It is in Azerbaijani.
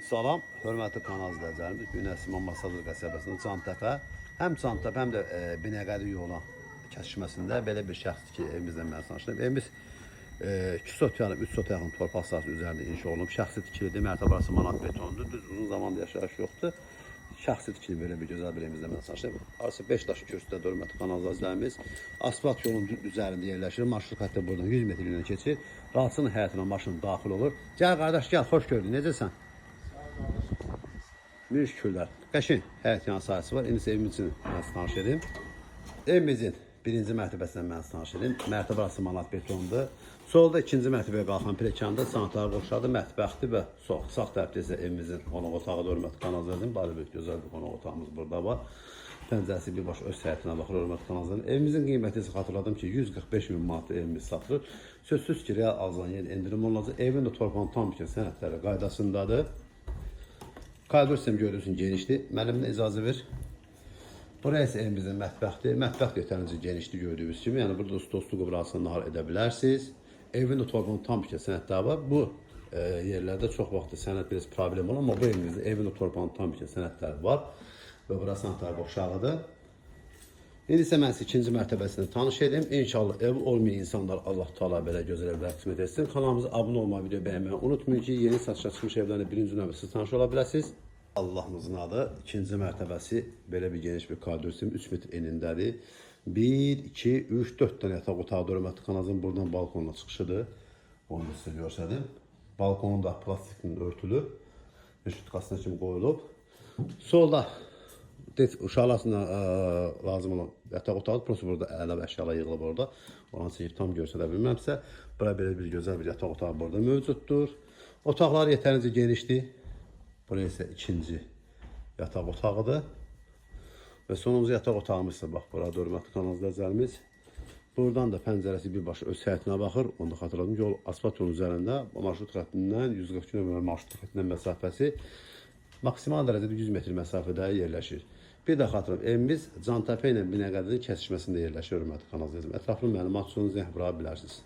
Salam, hörmətli kanal izləyicilərimiz. Bu günƏsiman Masalır qəsəbəsində Cantəpə, həm Cantəpə, həm də Binəqədi yola kəsişməsində belə bir şəxsdir ki, evimizlə mən tanışdım. Evimiz 2 sot yanıb 3 sot yaxın torpaq sahəsi üzərində inşa olunub. Şəxsi tikilidir, mərtəbəsi manat betondur. Düz uzun zamanda yaşayış yoxdur. Şəxsi tikili belə bir gözəl bir evimizlə mən tanışdım. Arası 5 daşı kürsüdə hörmətli kanal izləyicilərimiz. Asfalt yolun üzərində yerləşir. Marşrut xətti buradan 100 metrlə keçir. Rahatsının həyatına maşın daxil olur. Gəl qardaş, gəl, xoş gördük. Necəsən? Müşkürlər. Qəşin həyat yan sahəsi var. İndi evimizin mən tanış edim. Evimizin birinci mərtəbəsindən mən tanış edim. Mərtəbə arası manat betondur. Solda ikinci mərtəbəyə qalxan piləkanda sanitar qoşadı, mətbəxdir və sağ tərəfdə isə evimizin qonaq otağı da hörmətli kanal izləyicilərimiz. Bari bir gözəl bir qonaq otağımız burada var. Pəncərəsi birbaşa öz səhətinə baxır hörmətli kanal izləyicilərimiz. Evimizin qiyməti isə xatırladım ki, 145 min manat evimiz satılır. Sözsüz ki, real alınan yer endirim olunacaq. Evin də torpağın tam bir sənədləri qaydasındadır. Koridor sistemi gördüyünüz genişdir. Müəlliminə icazə ver. Buraya isə evimizin mətbəxdir. Mətbəx yetərincə genişdir gördüyünüz kimi. Yəni burada dostluq qıbrasını nahar edə bilərsiniz. Evin də torpağın tam bir sənədləri var. Bu yerlərdə çox vaxt sənəd biraz problem olur, amma bu evimizdə evin də torpağın tam bir sənədləri var. Və burası sanitar qovşağıdır. İndi isə mən sizə ikinci mərtəbəsini tanış edim. İnşallah ev olmayan insanlar Allah Teala belə gözəl evlər qismət etsin. Kanalımıza abunə olmayı, video bəyənməyi unutmayın ki, yeni satışa çıxmış evlərlə birinci növbədə siz tanış ola biləsiniz. Allahımızın adı ikinci mərtəbəsi belə bir geniş bir koridor sistemi 3 metr enindədir. 1, 2, 3, 4 dənə yataq otağı hörmətli kanalımızın buradan balkonuna çıxışıdır. Onu da sizə göstərdim. Balkonun da plastiklə örtülü. Reşutkasına kimi qoyulub. Solda uşaqlarına lazım olan yataq otağı, prosto burada əlavə əşyalar yığılıb orada. Onu çəkib tam göstərə bilməmsə, bura belə bir gözəl bir yataq otağı burada mövcuddur. Otaqlar yetərincə genişdir. Buraya isə ikinci yataq otağıdır. Və sonuncu yataq otağımız isə bax, burada hörmətli kanal izləyicilərimiz. Buradan da pəncərəsi birbaşa öz səhətinə baxır. Onu da xatırladım ki, asfalt yolun üzərində marşrut xəttindən 140 km marşrut xəttindən məsafəsi maksimal dərəcədə 100 metr məsafədə yerləşir. Bir də xatırladım, evimiz Cantəpə ilə Binəqədinin kəsişməsində yerləşir hörmətli kanal izləyicilərimiz. Ətraflı məlumat üçün zəng vura bilərsiniz.